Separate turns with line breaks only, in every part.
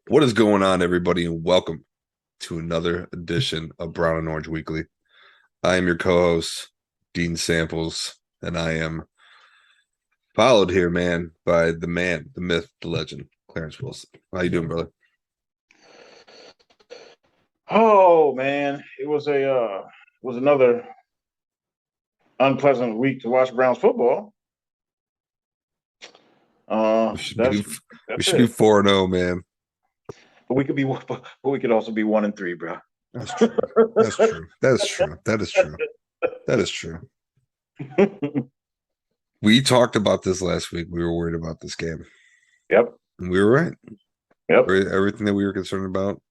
What is going on, everybody, and welcome to another edition of Brown and Orange Weekly. I am your co-host, Dean Samples, and I am followed here, by the man, the myth, the legend, Clarence Wilson. How you doing, brother?
Oh man, it was another unpleasant week to watch Browns football.
We should be
That's
we
that's
should be
it.
4-0, man.
But we could also be 1-3, bro.
That's true. That's true. That is true. That is true. That is true. We talked about this last week. We were worried about this game,
Yep,
and we were right.
yep,
Everything that we were concerned about,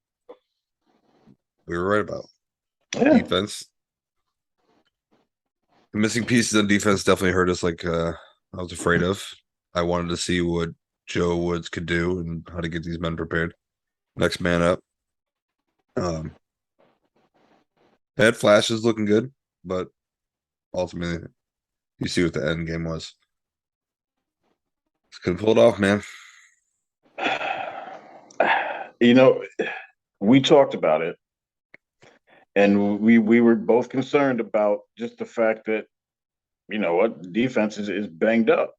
we were right about.
yeah.
Defense. The missing pieces on defense definitely hurt us like I was afraid of. I wanted to see what Joe Woods could do and how to get these men prepared. Next man up. Um had flashes looking good, but ultimately you see what the end game was. Just couldn't pull it off, man.
You know, we talked about it, and we were both concerned about just the fact that defense is banged up.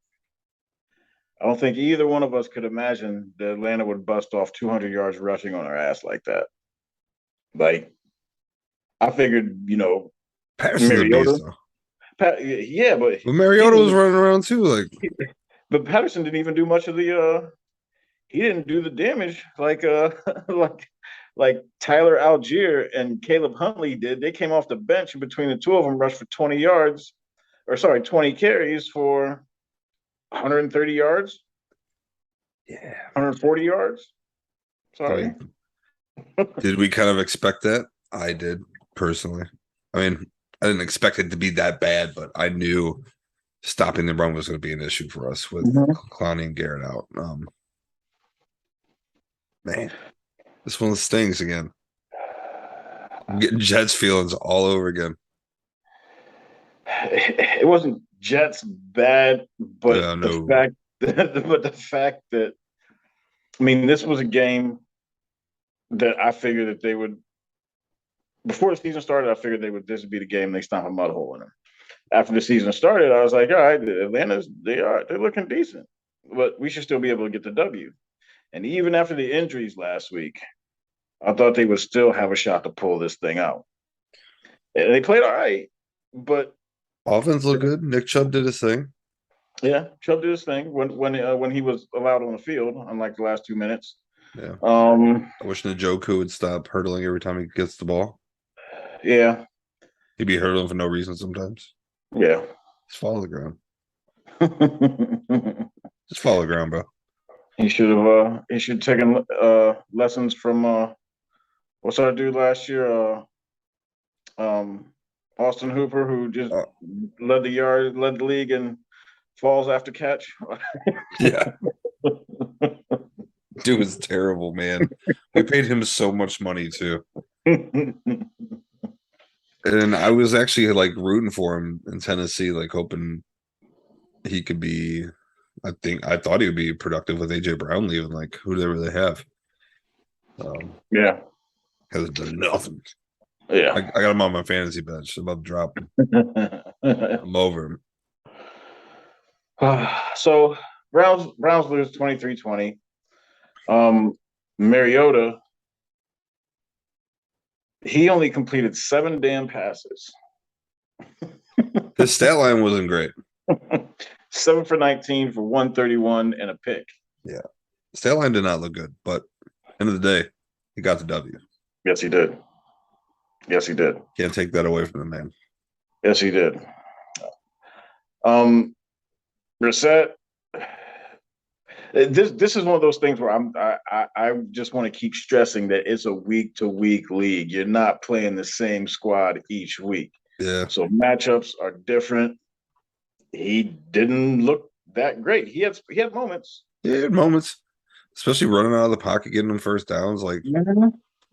I don't think either one of us could imagine that Atlanta would bust off 200 yards rushing on our ass like that. Like I figured,
Patterson's a beast
Mariota.
though.
Yeah, but
But
he
Mariota was
didn't.
running around too. Like,
But Patterson didn't even do much of the. He didn't do the damage like like like Tyler Algier and Caleb Huntley did. They came off the bench, and between the two of them, rushed for 20 yards, or sorry, 20 carries for 130 yards,
yeah.
140 yards.
I
Sorry.
mean, did we kind of expect that? I did personally. I mean, I didn't expect it to be that bad, but I knew stopping the run was going to be an issue for us with
Mhm.
Clowney and Garrett out. Man, this one stings again. I'm getting Jets feelings all over again.
It wasn't Jets bad, but the
No,
fact that I mean, this was a game that I figured that they would before the season started. I figured this would be the game they stomp a mud hole in them. After the season started, I was like, all right, Atlanta's they're looking decent, but we should still be able to get the W. And even after the injuries last week, I thought they would still have a shot to pull this thing out. And they played all right, but
offense looked good. Nick Chubb did his thing.
yeah, Chubb did his thing when he was allowed on the field, unlike the last 2 minutes.
Yeah.
Um,
I wish Njoku would stop hurdling every time he gets the ball.
yeah,
He'd be hurdling for no reason sometimes.
yeah.
Just follow the ground. Just follow the ground, bro.
He should taken lessons from what's our dude last year? Um, Austin Hooper, who just
Uh,
led the league in falls after catch.
yeah. Dude was terrible, man. We paid him so much money too. And I was actually like rooting for him in Tennessee, like hoping he could be. I thought he would be productive with AJ Brown leaving. Like, who do they really have?
Yeah,
Hasn't done nothing. I
yeah.
got him on my fantasy bench. I'm about to drop him. I'm over him.
So Browns lose 23-20. Mariota, he only completed 7 damn passes.
His stat line wasn't great.
7 for 19 for 131 and a pick.
Yeah, stat line did not look good, but end of the day, he got the W.
Yes, he did. Yes, he did.
Can't take that away from the man.
Yes, he did. Um, Brissett, this is one of those things where I just want to keep stressing that it's a week to week league. You're not playing the same squad each week,
Yeah,
so matchups are different. He didn't look that great. He had moments.
he had moments, especially running out of the pocket, getting them first downs. Like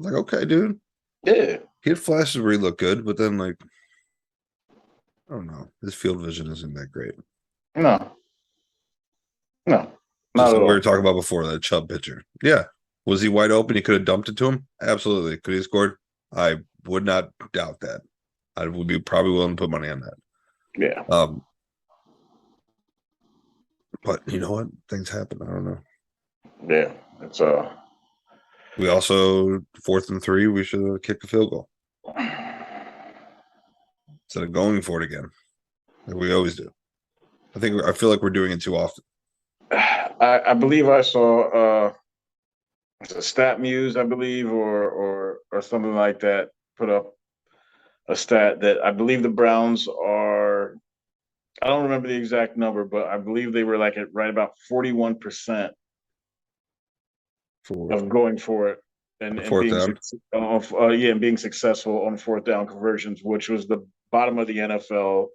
okay, dude.
Yeah,
He had flashes where he looked good, but then like I don't know, his field vision isn't that great.
no, no,
Just
not
like
at
we were
all.
talking about before, that Chubb pitcher. Yeah, Was he wide open? He could have dumped it to him. Absolutely. Could he have scored? I would not doubt that. I would be probably willing to put money on that.
Yeah.
But you know what? Things happen. I don't know.
Yeah. It's
We also 4th and 3. We should have kicked a field goal instead of going for it again, like we always do. I feel like we're doing it too often.
I believe I saw a stat muse, I believe, or something like that, put up a stat that I believe the Browns are. I don't remember the exact number, but I believe they were like at right about 41%
For
of going for it and
fourth
being
down.
and being successful on fourth down conversions, which was the bottom of the NFL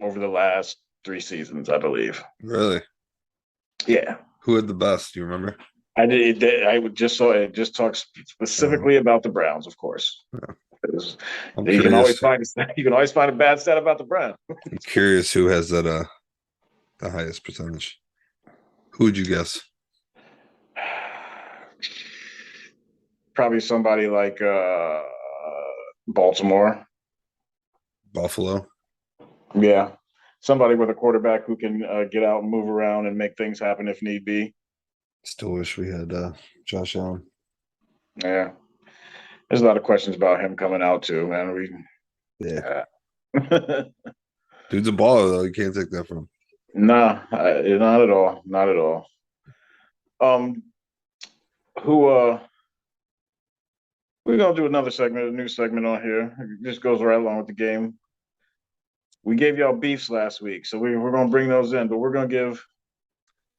over the last 3 seasons, I believe.
Really?
Yeah.
Who had the best? Do you remember?
I did. I would just saw it. Just talk
Oh,
specifically about the Browns, of course.
yeah.
'Cause
I'm
you can always
curious.
find you can always find a bad stat about the Browns.
I'm curious who has that the highest percentage. Who would you guess?
Probably somebody like Baltimore.
Buffalo.
Yeah, somebody with a quarterback who can get out and move around and make things happen if need be.
Still wish we had Josh Allen.
Yeah, there's a lot of questions about him coming out too, man.
Yeah.
Uh,
Dude's a baller though. You can't take that from him.
nah, not at all, not at all. Um, who we're gonna do another segment, a new segment on here. It just goes right along with the game. We gave y'all beefs last week, so we're gonna bring those in, but we're gonna give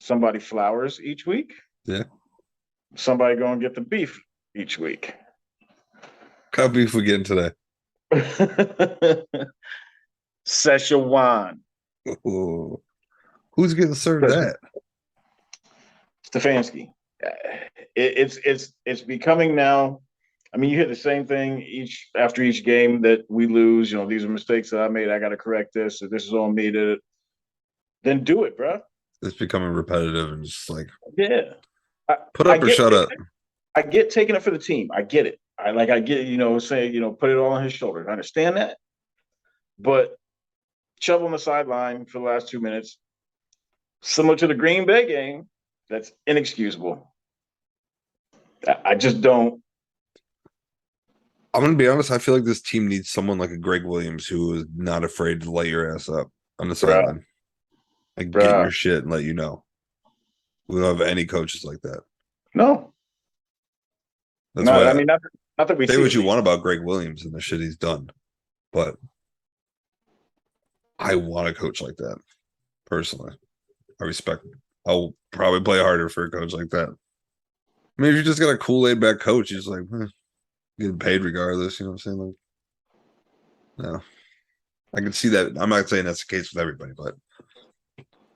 somebody flowers each week.
Yeah.
Somebody gonna get the beef each week.
Cut beef we getting today.
Szechuan.
Ooh. Who's getting served that?
Stefanski. It's becoming now. I mean, you hear the same thing after each game that we lose. You know, these are mistakes that I made. I got to correct this. Or this is on me. To then do it, bro.
It's becoming repetitive and just like
Yeah, I,
put
I
up or
get
shut up.
I get taking it for the team. I get it. I get say put it all on his shoulders. I understand that, but shove on the sideline for the last 2 minutes, similar to the Green Bay game, that's inexcusable. I just don't.
I'm gonna be honest. I feel like this team needs someone like a Greg Williams who is not afraid to light your ass up on the
Bruh,
sideline, like get in
bruh.
your shit and let you know. We don't have any coaches like that.
No,
That's
no.
why
I mean, not that we
say
see
what
at
you want
least.
about Greg Williams and the shit he's done, but I want a coach like that personally. I respect. I'll probably play harder for a coach like that. I mean, if you just got a cool laid back coach, he's like getting paid regardless. You know what I'm saying? Like, no, I can see that. I'm not saying that's the case with everybody, but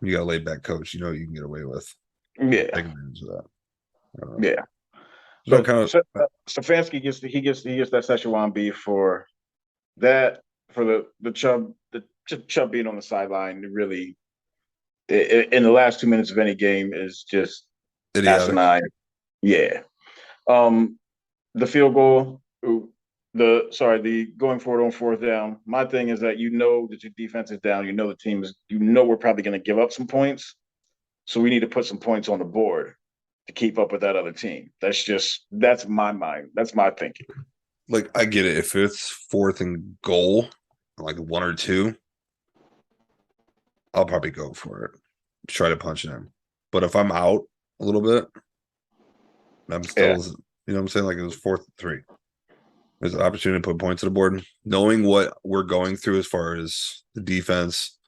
you got a laid back coach, you know you can get away with
Yeah,
take advantage of that.
yeah.
There's all
But
kind of
Stefanski gets that Szechuan beef for that for the Chubb being on the sideline. Really, in the last 2 minutes of any game is just
idiotic.
asinine. Yeah. Um, the field goal, the going forward on fourth down. My thing is that that your defense is down. The team is. We're probably going to give up some points, so we need to put some points on the board to keep up with that other team. That's my mind. That's my thinking.
Like I get it. If it's 4th and goal, like 1 or 2, I'll probably go for it. Try to punch it in. But if I'm out a little bit, I'm
Yeah.
still, you know what I'm saying? Like it was 4th and 3. There's an opportunity to put points on the board. Knowing what we're going through as far as the defense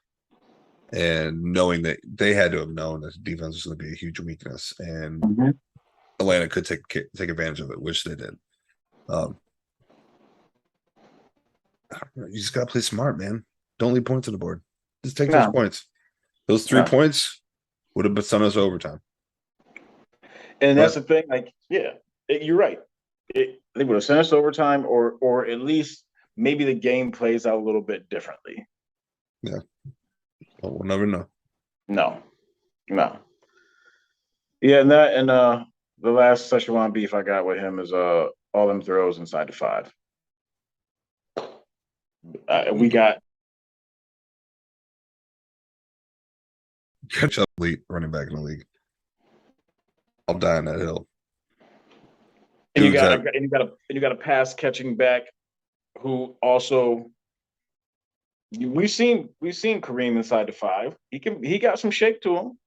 and knowing that they had to have known that the defense was going to be a huge weakness and
Mm-hmm.
Atlanta could take advantage of it, which they did. Um, you just got to play smart, man. Don't leave points on the board. Just take those
No,
points. Those 3 points would have sent us overtime.
and that's
But
the thing. Like, yeah, you're right. They would have sent us overtime, or at least maybe the game plays out a little bit differently.
yeah, well, we'll never know.
No, no. Yeah, and the last Szechuan beef I got with him is all them throws inside the 5. We got
Catch up elite running back in the league. I'll die on that hill.
and
Dude's at
you got a pass catching back who also we've seen Kareem inside the 5. He got some shape to him.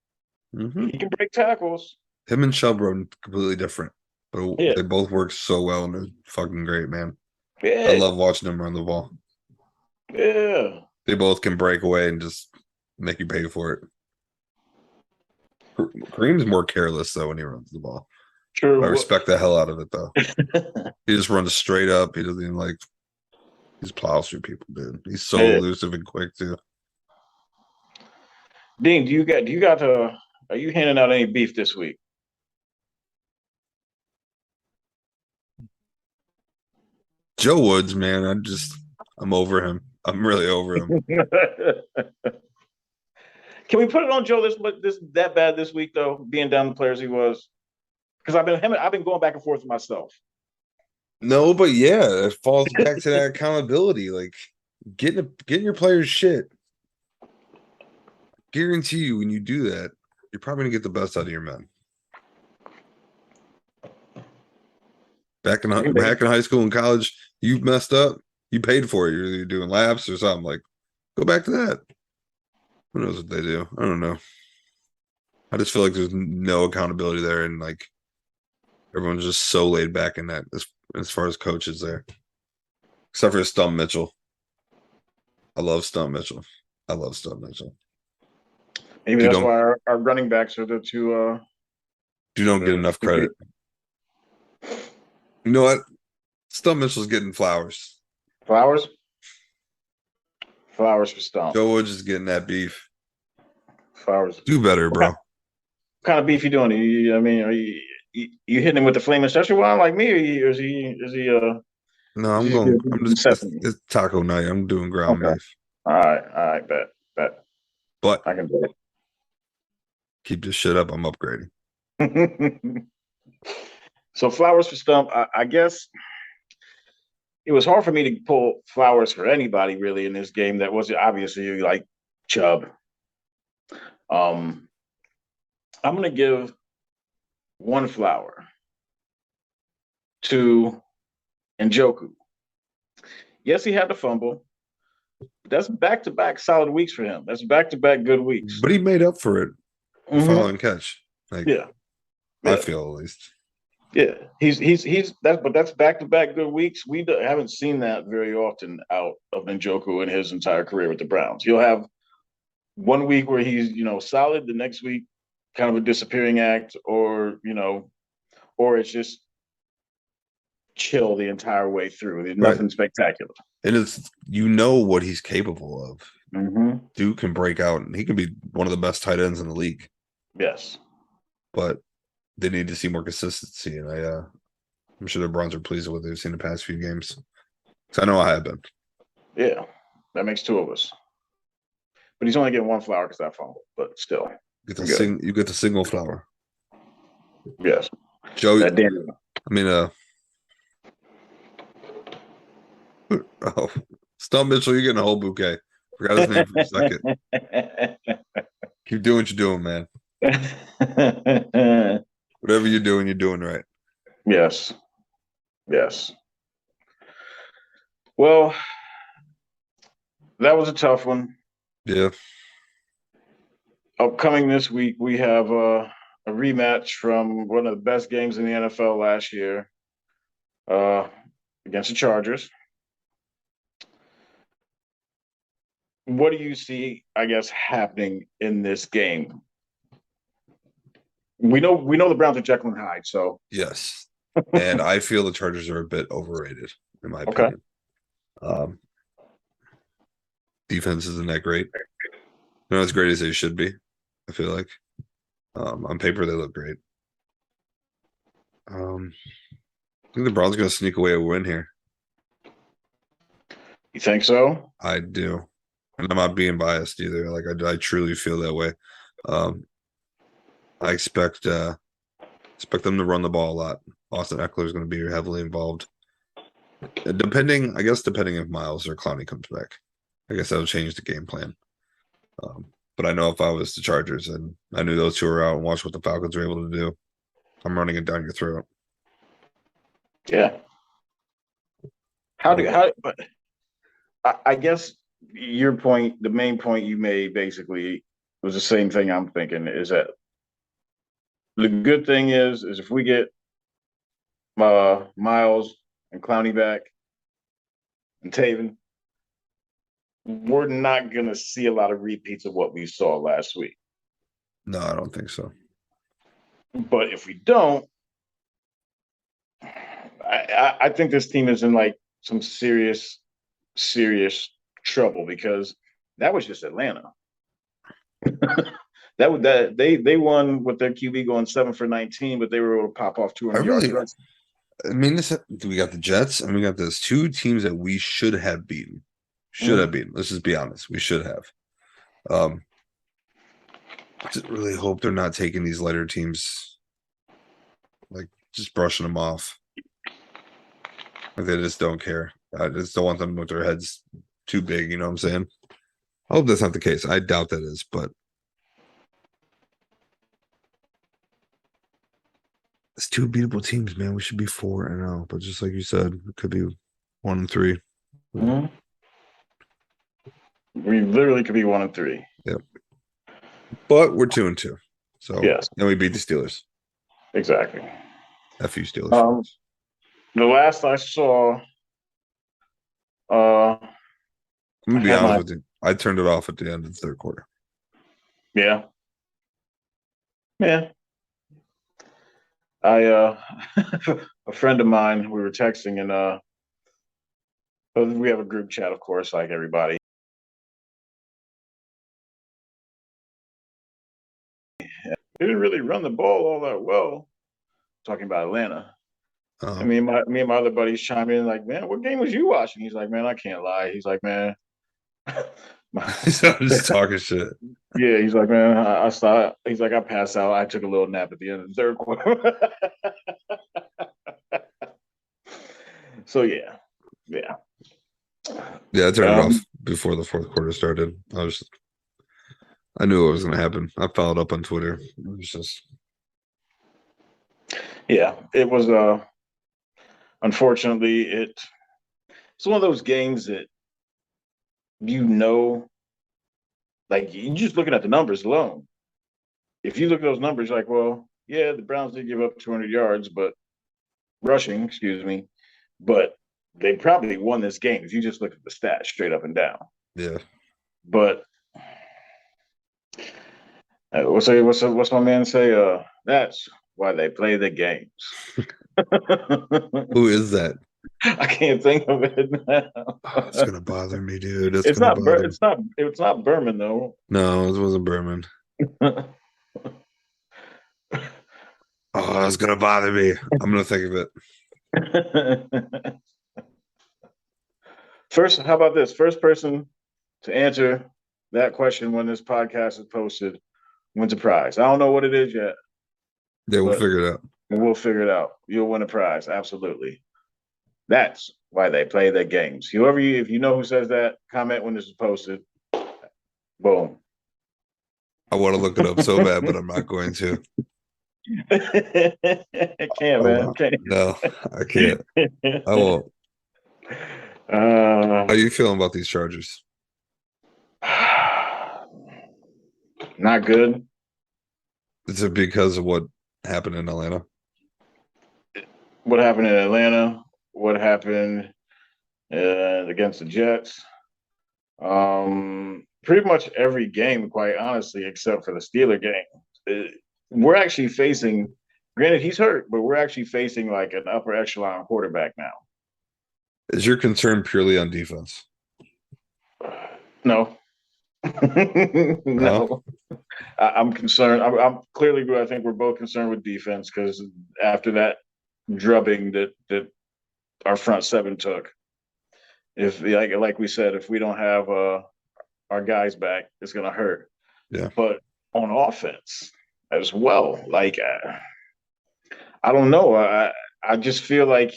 mhm.
He can break tackles.
Him and Chubb run completely different, but
Yeah,
they both work so well and they're fucking great, man. I
yeah,
love watching them run the ball.
yeah.
They both can break away and just make you pay for it. Kareem's more careless though when he runs the ball. I
True.
respect the hell out of it though. He just runs straight up. He doesn't even like he just plows through people, dude. He's so
Yeah.
elusive and quick too.
Dean, are you handing out any beef this week?
Joe Woods, man, I'm over him. I'm really over him.
Can we put it on Joe this that bad this week though, being down the players he was? Because I've been going back and forth with myself.
No, but yeah, it falls back to that accountability. Like getting your players shit. Guarantee you when you do that, you're probably gonna get the best out of your men. Back in high school and college, you messed up, you paid for it. You're doing laps or something. Like, go back to that. Who knows what they do? I don't know. I just feel like there's no accountability there, and like everyone's just so laid back in that as far as coaches there. Except for Stump Mitchell. I love Stump Mitchell. I love Stump Mitchell.
Maybe
Dude,
that's why our running backs are the two.
don't get enough credit. You know what? Stump Mitchell's getting flowers.
Flowers. Flowers for Stump.
Joe Woods is getting that beef.
Flowers.
Do better, bro.
What kind of beef you doing? I mean, are you hitting him with the flaming Szechuan like me, or is he
No,
is
I'm
he
going. I'm
some
just.
sesame?
It's taco night. I'm doing ground
Okay.
beef,
All right, bet.
but
I can do
keep this shit up. I'm upgrading.
it. So flowers for Stump. I guess it was hard for me to pull flowers for anybody really in this game. That was obviously like Chubb. Um, I'm gonna give one flower to Njoku. Yes, he had the fumble. But that's back to back solid weeks for him. That's back to back good weeks.
But he made up for it. The
Mhm.
following catch. Like
Yeah,
I
yeah,
feel at least.
yeah. That's back to back good weeks. We haven't seen that very often out of Njoku in his entire career with the Browns. He'll have one week where he's solid, the next week kind of a disappearing act, or it's just chill the entire way through. There's
Right.
nothing spectacular.
And it's what he's capable of.
Mm-hmm.
Dude can break out and he can be one of the best tight ends in the league.
Yes.
But they need to see more consistency. And I'm sure the Browns are pleased with what they've seen the past few games. Because I know I have been.
Yeah. That makes two of us. But he's only getting one flower because I fumbled. But still.
You get the single flower.
Yes.
Joe,
That Daniel.
I mean, oh, Stump Mitchell, you're getting a whole bouquet. Forgot his name for a second. Keep doing what you're doing, man. Whatever you're doing right.
Yes. Yes. Well, that was a tough one.
Yeah.
Upcoming this week, we have a rematch from one of the best games in the NFL last year against the Chargers. What do you see, I guess, happening in this game? We know the Browns are Jekyll and Hyde, so
Yes. And I feel the Chargers are a bit overrated, in my
okay.
opinion. Defense isn't that great. Not as great as they should be, I feel like. On paper, they look great. I think the Browns are going to sneak away a win here.
You think so?
I do. And I'm not being biased either. Like, I truly feel that way. I expect Expect them to run the ball a lot. Austin Eckler is going to be heavily involved. Depending if Miles or Clowney comes back. I guess that'll change the game plan. But I know if I was the Chargers and I knew those two were out and watched what the Falcons were able to do, I'm running it down your throat.
Yeah. But I guess your point, the main point you made basically was the same thing I'm thinking is that the good thing is if we get Miles and Clowney back and Taven, we're not going to see a lot of repeats of what we saw last week.
No, I don't think so.
But if we don't, I think this team is in like some serious trouble because that was just Atlanta. They won with their QB going 7 for 19, but they were able to pop off 200 yards.
I mean, we got the Jets and we got those two teams that we should have beaten. Let's just be honest. We should have. I just really hope they're not taking these lighter teams, like just brushing them off. Like they just don't care. I just don't want them with their heads too big. You know what I'm saying? I hope that's not the case. I doubt that is, but it's two beatable teams, man. We should be 4-0, but just like you said, it could be 1-3.
Mm-hmm. We literally could be 1-3.
Yep. But we're 2-2. So
yes,
and we beat the Steelers.
Exactly.
F you Steelers.
The last I saw,
I'm gonna be honest with you. I turned it off at the end of the third quarter.
Yeah. A friend of mine, we were texting and we have a group chat, of course, like everybody. They didn't really run the ball all that well. Talking about Atlanta. I mean, me and my other buddies chime in like, man, what game was you watching? He's like, man, I can't lie. He's like, man,
he's just talking shit.
Yeah, he's like, man, I saw. He's like, I passed out. I took a little nap at the end of the third quarter. So yeah.
I turned it off before the fourth quarter started. I knew what was going to happen. I followed up on Twitter. It was just,
yeah, it was. Unfortunately, it's one of those games that like you just looking at the numbers alone. If you look at those numbers, like, well, yeah, the Browns did give up 200 yards, but rushing, excuse me, but they probably won this game if you just look at the stats straight up and down.
Yeah.
But what's my man say? That's why they play the games.
Who is that?
I can't think of it now.
It's gonna bother me, dude.
It's not Berman though.
No, it wasn't Berman. Oh, it's gonna bother me. I'm gonna think of
it. First, how about this? First person to answer that question when this podcast is posted wins a prize. I don't know what it is yet.
Yeah, we'll figure it out.
We'll figure it out. You'll win a prize. Absolutely. That's why they play their games. If you know who says that, comment when this is posted. Boom.
I want to look it up so bad, but I'm not going to.
I can't, man.
No, I can't. I won't. How are you feeling about these Chargers?
Not good.
Is it because of what happened in Atlanta?
What happened in Atlanta? What happened against the Jets? Pretty much every game, quite honestly, except for the Steeler game. We're actually facing, granted, he's hurt, but we're actually facing like an upper echelon quarterback now.
Is your concern purely on defense?
No. No. I'm concerned. I'm clearly, I think we're both concerned with defense because after that drubbing that our front seven took, if like we said, if we don't have our guys back, it's gonna hurt.
Yeah.
But on offense as well, like I don't know. I just feel like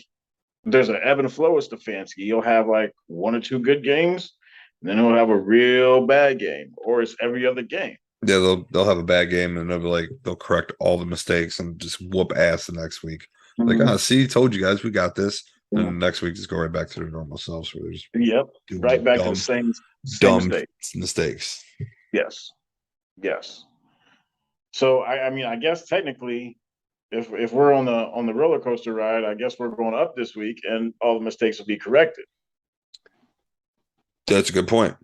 there's an ebb and flow with Stefanski. You'll have like one or two good games, and then he'll have a real bad game, or it's every other game.
Yeah, they'll have a bad game and they'll correct all the mistakes and just whoop ass the next week. Like,
Mhm.
see, told you guys we got this. And then the next week just go right back to their normal selves where they're just
Yep, right
doing
back to the
dumb,
same
dumb
mistake.
mistakes.
Yes, yes. So I mean, I guess technically, if we're on the roller coaster ride, I guess we're going up this week, and all the mistakes will be corrected
That's a good point.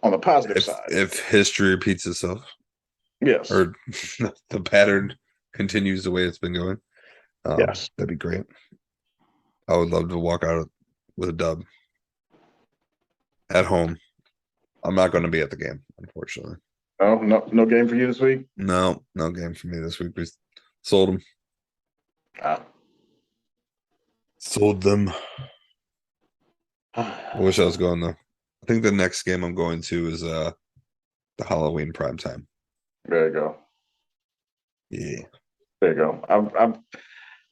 on the positive
If
side.
history repeats itself
Yes,
or the pattern continues the way it's been going,
yes.
that'd be great. I would love to walk out with a dub at home. I'm not going to be at the game, unfortunately.
Oh, no game for you this week.
No, no game for me this week. We sold them.
Ah.
Sold them. I wish I was going though. I think the next game I'm going to is the Halloween prime time.
There you go.
Yeah.
There you go.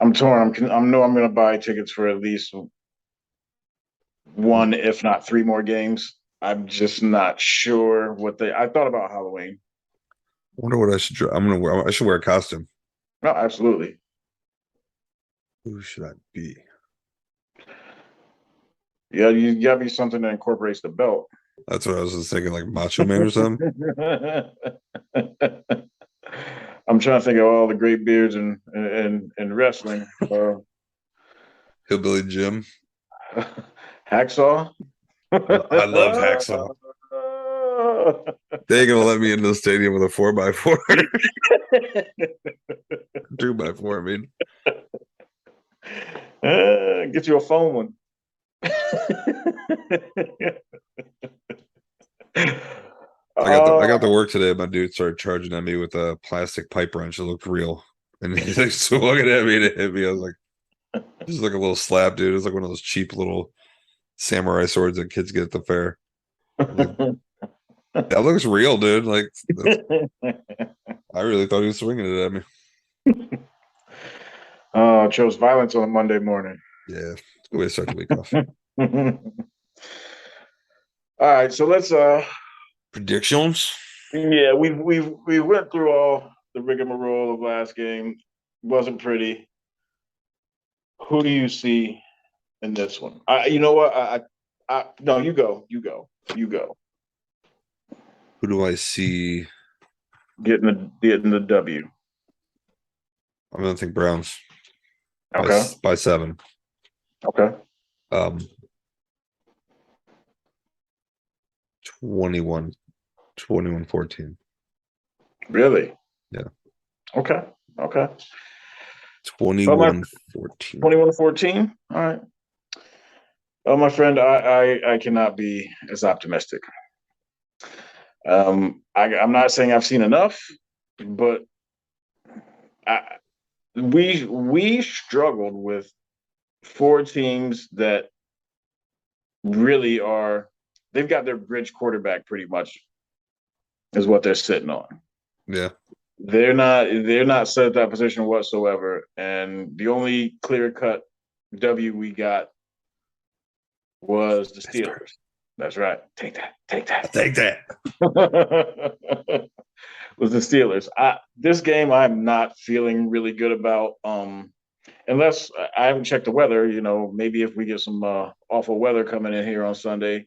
I'm torn. I know I'm going to buy tickets for at least one, if not three more games. I'm just not sure what they. I thought about Halloween.
I wonder what I should I'm gonna wear. I should wear a costume.
No, absolutely.
Who should I be?
Yeah, you got to be something that incorporates the belt.
That's what I was just thinking, like Macho Man or something.
I'm trying to think of all the great beards in wrestling.
Hillbilly Jim.
Hacksaw.
I love Hacksaw. They ain't gonna let me into the stadium with a 4x4. 2x4, I mean.
Get you a phone one.
I got to work today. My dude started charging at me with a plastic pipe wrench. It looked real. And he's like swinging at me to hit me. I was like, this is like a little slap, dude. It's like one of those cheap little samurai swords that kids get at the fair. Like, that looks real, dude. Like, I really thought he was swinging it at me.
Chose violence on a Monday morning.
Yeah, it's a good way to start the week off.
All right, so let's
Predictions?
yeah, we went through all the rigmarole of last game. Wasn't pretty. Who do you see in this one? You know what? No, you go. You go.
Who do I see?
Getting the W.
I'm gonna think Browns
Okay.
by 7.
Okay.
Um 21, 14.
Really?
Yeah.
Okay. Okay.
21 14.
21-14. All right. Oh, my friend, I cannot be as optimistic. I'm not saying I've seen enough, but I, we struggled with four teams that really are. They've got their bridge quarterback pretty much is what they're sitting on.
Yeah.
They're not set at that position whatsoever, and the only clear cut W we got was the Steelers. That's right. Take that. Take
I
that.
take that.
Was the Steelers. This game I'm not feeling really good about. Unless I haven't checked the weather, maybe if we get some awful weather coming in here on Sunday,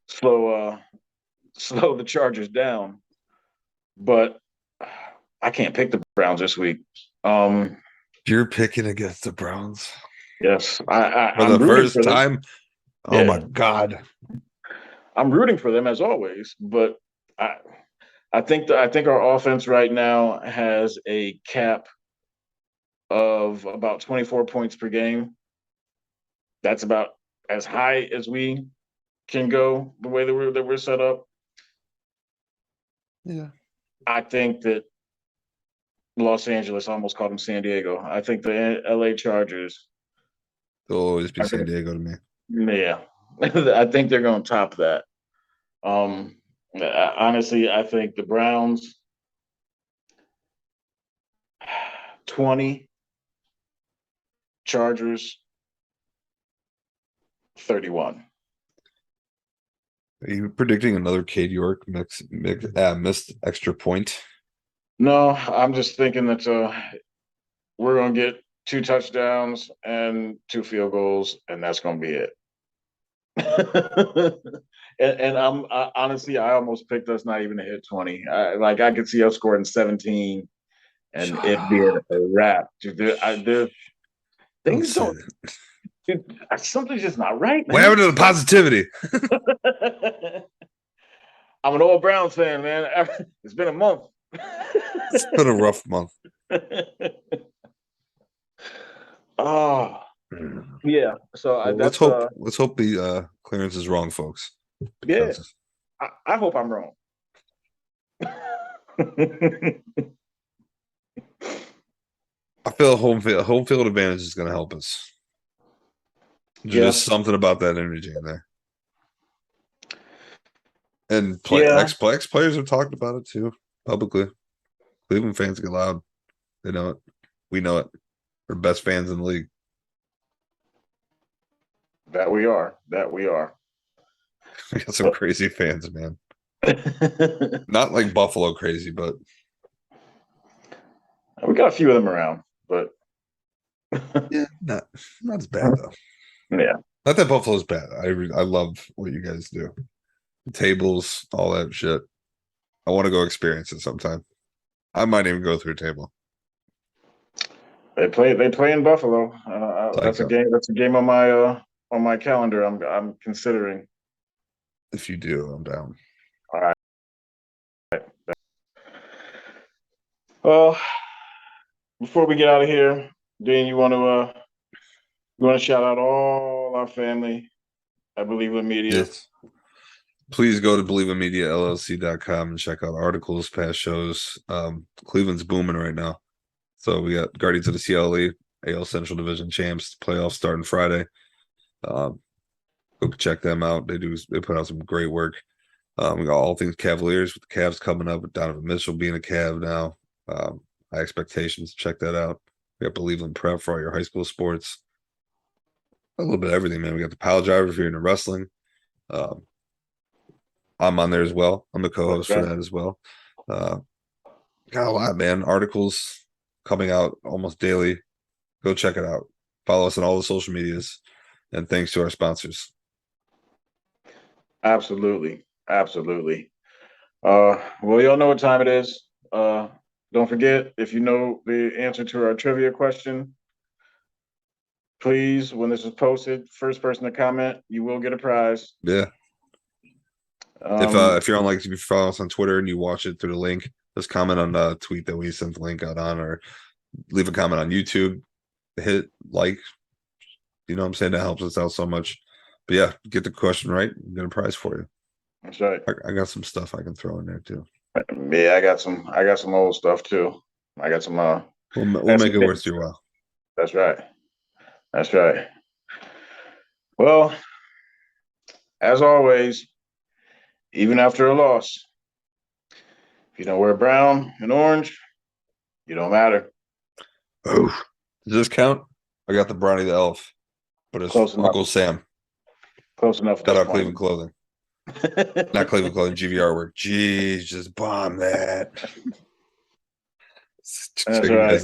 slow slow the Chargers down. But I can't pick the Browns this week.
You're picking against the Browns
Yes,
for
I'm
the
rooting
first
for them.
time. Oh my
Yeah,
God.
I'm rooting for them as always, but I I think our offense right now has a cap of about 24 points per game. That's about as high as we can go the way that we're set up.
Yeah.
I think that Los Angeles, I almost called them San Diego. I think the LA Chargers
They'll always be
are
San
going
Diego to me.
to, yeah, I think they're going to top that. Um, honestly, I think the Browns 20. Chargers 31.
Are you predicting another Cade York missed extra point?
No, I'm just thinking that we're gonna get 2 touchdowns and 2 field goals, and that's gonna be it. and honestly, I almost picked us not even to hit 20. I could see us scoring 17 and
Shut
it being
up.
a wrap. Dude,
Don't
things
say
don't.
that.
Dude, something's just not right,
What
man.
happened to the positivity?
I'm an old Browns fan, man. It's been a month.
It's been a rough month.
Oh,
Mm.
yeah. So
Well, let's
that's
hope. Let's hope the clearance is wrong, folks.
yeah.
Because
I hope I'm wrong.
I feel home field advantage is going to help us. There's
Yeah.
just something about that energy in there. And
Yeah.
ex players have talked about it too publicly. Cleveland fans get loud. They know it. We know it. We're best fans in the league.
That we are. That we are.
We got some crazy fans, man. Not like Buffalo crazy, but
We got a few of them around, but
yeah, not as bad though.
yeah.
Not that Buffalo's bad. I love what you guys do. The tables, all that shit. I want to go experience it sometime. I might even go through a table.
They play in Buffalo. That's a
Psycho.
game. That's a game on my calendar. I'm considering.
If you do, I'm down.
All right. Well, before we get out of here, Dan, you want to shout out all our family at Believe in Media.
Yes. Please go to believeinmediallc.com and check out articles, past shows. Cleveland's booming right now. So we got Guardians of the CLE, AL Central Division champs, playoffs starting Friday. Go check them out. They put out some great work. We got all things Cavaliers with the Cavs coming up, with Donovan Mitchell being a Cav now. High expectations. Check that out. We got Believe in Prep for all your high school sports. A little bit of everything, man. We got the Pile Driver if you're into wrestling. I'm on there as well. I'm the co-host for that as well. Got a lot, man. Articles coming out almost daily. Go check it out. Follow us on all the social medias. And thanks to our sponsors.
Absolutely. Absolutely. Well, y'all know what time it is. Don't forget, if you know the answer to our trivia question, please, when this is posted, first person to comment, you will get a prize.
Yeah. If you're on if you follow us on Twitter and you watch it through the link, just comment on the tweet that we sent the link out on, or leave a comment on YouTube. Hit like, you know what I'm saying? That helps us out so much. But yeah, get the question right, get a prize for you.
That's right.
I got some stuff I can throw in there too.
Yeah, I got some old stuff too. I got some
We'll make it worth your while.
That's right. That's right. Well, as always, even after a loss, if you don't wear brown and orange, you don't matter.
Oh, does this count? I got the Brownie the Elf, but it's
Close enough.
Uncle Sam.
Close enough.
Shout out Cleveland Clothing. Not Cleveland Clothing, GVR work. Jeez, just bomb that.
That's right.